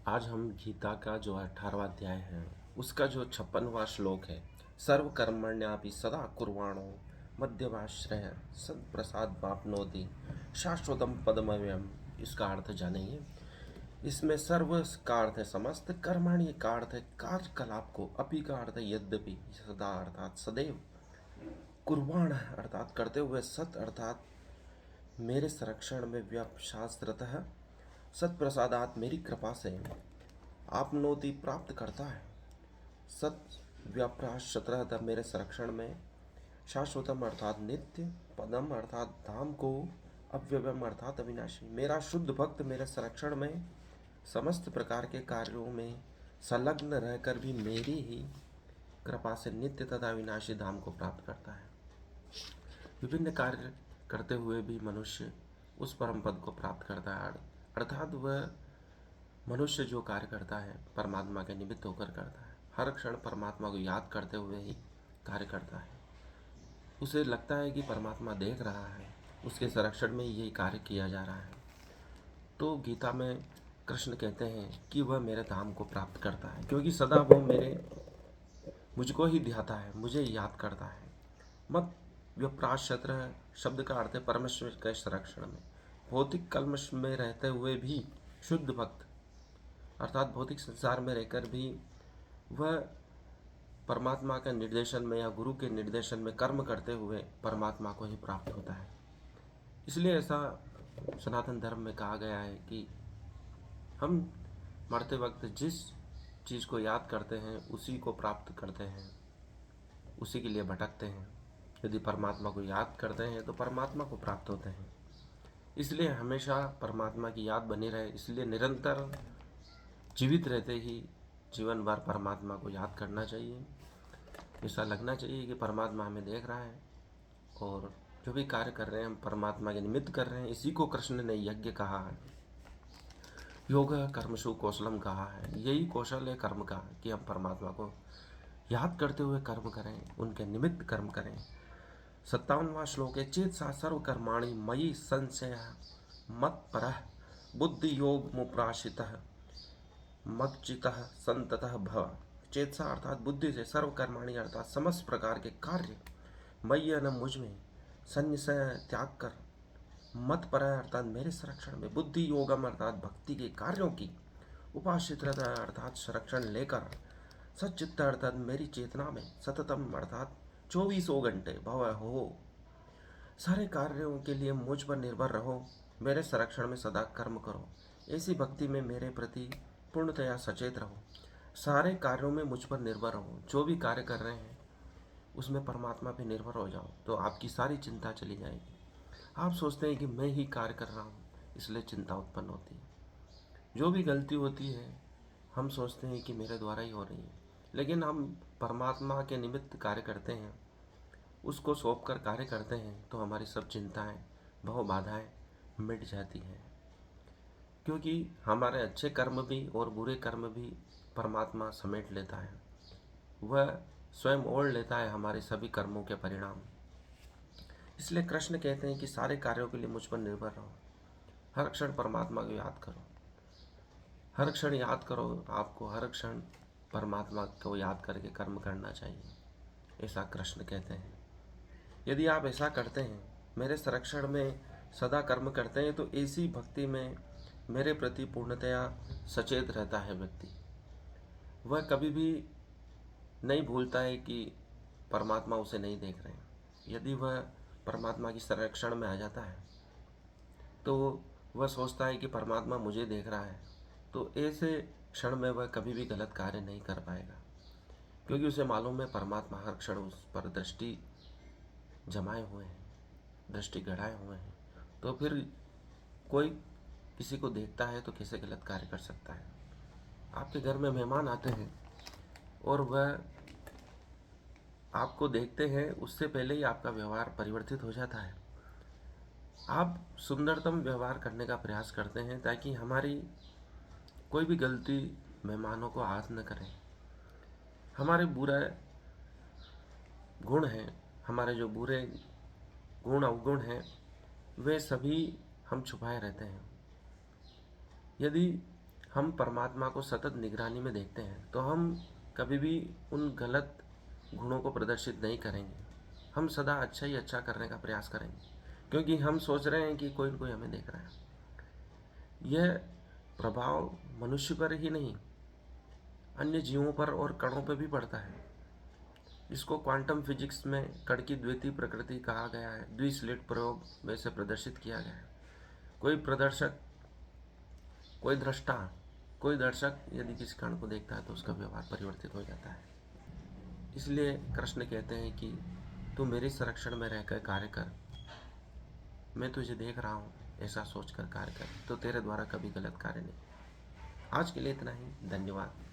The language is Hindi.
आज हम गीता का जो 18वां अध्याय है उसका जो 56वां श्लोक है, सर्व कर्मण्यापि सदा कुर्वाणो मध्यमाश्रय सत्प्रसाद वाप्नोति शाश्वतम पदमव्यम। इसका अर्थ जानेंगे। इसमें सर्व का अर्थ है समस्त, कर्मण्य का अर्थ है कार्यकलाप को, अपि का अर्थ है यद्यपि, सदा अर्थात सदैव, कुर्वाण अर्थात करते हुए, सत अर्थात मेरे संरक्षण में, व्यपशास्त्रतः सत्प्रसादात मेरी कृपा से, आपनोति प्राप्त करता है, सत व्याप्राशत्रह मेरे संरक्षण में, शाश्वतम अर्थात नित्य, पदम अर्थात धाम को, अव्ययम अर्थात अविनाशी। मेरा शुद्ध भक्त मेरे संरक्षण में समस्त प्रकार के कार्यों में संलग्न रहकर भी मेरी ही कृपा से नित्य तथा अविनाशी धाम को प्राप्त करता है। विभिन्न कार्य करते हुए भी मनुष्य उस परम पद को प्राप्त करता है, अर्थात वह मनुष्य जो कार्य करता है परमात्मा के निमित्त होकर करता है। हर क्षण परमात्मा को याद करते हुए ही कार्य करता है। उसे लगता है कि परमात्मा देख रहा है, उसके संरक्षण में यही कार्य किया जा रहा है। तो गीता में कृष्ण कहते हैं कि वह मेरे धाम को प्राप्त करता है, क्योंकि सदा वो मुझको ही ध्याता है, मुझे याद करता है। मत व्यप्राशत्र शब्द का अर्थ है परमेश्वर के संरक्षण में। भौतिक कल्मश में रहते हुए भी शुद्ध भक्त अर्थात भौतिक संसार में रहकर भी वह परमात्मा के निर्देशन में या गुरु के निर्देशन में कर्म करते हुए परमात्मा को ही प्राप्त होता है। इसलिए ऐसा सनातन धर्म में कहा गया है कि हम मरते वक्त जिस चीज़ को याद करते हैं उसी को प्राप्त करते हैं, उसी के लिए भटकते हैं। यदि परमात्मा को याद करते हैं तो परमात्मा को प्राप्त होते हैं। इसलिए हमेशा परमात्मा की याद बनी रहे, इसलिए निरंतर जीवित रहते ही जीवन भर परमात्मा को याद करना चाहिए। ऐसा लगना चाहिए कि परमात्मा हमें देख रहा है और जो भी कार्य कर रहे हैं हम परमात्मा के निमित्त कर रहे हैं। इसी को कृष्ण ने यज्ञ कहा है, योग कर्मसु कौशलम कहा है। यही कौशल है कर्म का कि हम परमात्मा को याद करते हुए कर्म करें, उनके निमित्त कर्म करें। 57वां श्लोक है, चेत सा सर्व कर्माणि मयि संशय मत पर बुद्धि योग मुप्राशितः मच्चितः संततः भव। चेतसा अर्थात बुद्धि से, सर्व कर्माणि अर्थात समस्त प्रकार के कार्य, मय्य न मुझ में, संशय त्याग कर, मत पर अर्थात मेरे संरक्षण में, बुद्धि योगम अर्थात भक्ति के कार्यों की, उपासित अर्थात संरक्षण लेकर, सच्चित्त अर्थात मेरी चेतना में, सततम अर्थात 24 घंटे भव हो, सारे कार्यों के लिए मुझ पर निर्भर रहो, मेरे संरक्षण में सदा कर्म करो। ऐसी भक्ति में मेरे प्रति पूर्णतया सचेत रहो, सारे कार्यों में मुझ पर निर्भर रहो। जो भी कार्य कर रहे हैं उसमें परमात्मा पे निर्भर हो जाओ तो आपकी सारी चिंता चली जाएगी। आप सोचते हैं कि मैं ही कार्य कर रहा हूँ, इसलिए चिंता उत्पन्न होती है। जो भी गलती होती है हम सोचते हैं कि मेरे द्वारा ही हो रही है, लेकिन हम परमात्मा के निमित्त कार्य करते हैं, उसको सौंप कर कार्य करते हैं तो हमारी सब चिंताएं, भव बाधाएं मिट जाती हैं। क्योंकि हमारे अच्छे कर्म भी और बुरे कर्म भी परमात्मा समेट लेता है, वह स्वयं ओढ़ लेता है हमारे सभी कर्मों के परिणाम। इसलिए कृष्ण कहते हैं कि सारे कार्यों के लिए मुझ पर निर्भर रहो, हर क्षण परमात्मा को याद करो, हर क्षण याद करो। आपको हर क्षण परमात्मा को याद करके कर्म करना चाहिए, ऐसा कृष्ण कहते हैं। यदि आप ऐसा करते हैं, मेरे संरक्षण में सदा कर्म करते हैं, तो ऐसी भक्ति में मेरे प्रति पूर्णतया सचेत रहता है व्यक्ति। वह कभी भी नहीं भूलता है कि परमात्मा उसे नहीं देख रहे हैं। यदि वह परमात्मा की संरक्षण में आ जाता है तो वह सोचता है कि परमात्मा मुझे देख रहा है, तो ऐसे क्षण में वह कभी भी गलत कार्य नहीं कर पाएगा, क्योंकि उसे मालूम है परमात्मा हर क्षण उस पर दृष्टि जमाए हुए हैं, दृष्टि गड़ाए हुए हैं। तो फिर कोई किसी को देखता है तो कैसे गलत कार्य कर सकता है। आपके घर में मेहमान आते हैं और वह आपको देखते हैं, उससे पहले ही आपका व्यवहार परिवर्तित हो जाता है। आप सुंदरतम व्यवहार करने का प्रयास करते हैं ताकि हमारी कोई भी गलती मेहमानों को आहत न करे। हमारे बुरे गुण हैं, हमारे जो बुरे गुण अवगुण हैं, वे सभी हम छुपाए रहते हैं। यदि हम परमात्मा को सतत निगरानी में देखते हैं तो हम कभी भी उन गलत गुणों को प्रदर्शित नहीं करेंगे। हम सदा अच्छा ही अच्छा करने का प्रयास करेंगे, क्योंकि हम सोच रहे हैं कि कोई न कोई हमें देख रहा है। यह प्रभाव मनुष्य पर ही नहीं, अन्य जीवों पर और कणों पर भी पड़ता है। इसको क्वांटम फिजिक्स में कण की द्वितीय प्रकृति कहा गया है। द्विस्लिट प्रयोग में से प्रदर्शित किया गया है। कोई दृष्टा, कोई दर्शक यदि किसी कण को देखता है तो उसका व्यवहार परिवर्तित हो जाता है। इसलिए कृष्ण कहते हैं कि तू मेरे संरक्षण में रहकर कार्य कर, मैं तुझे देख रहा हूँ, ऐसा सोचकर कार्य कर, तो तेरे द्वारा कभी गलत कार्य नहीं। आज के लिए इतना ही। धन्यवाद।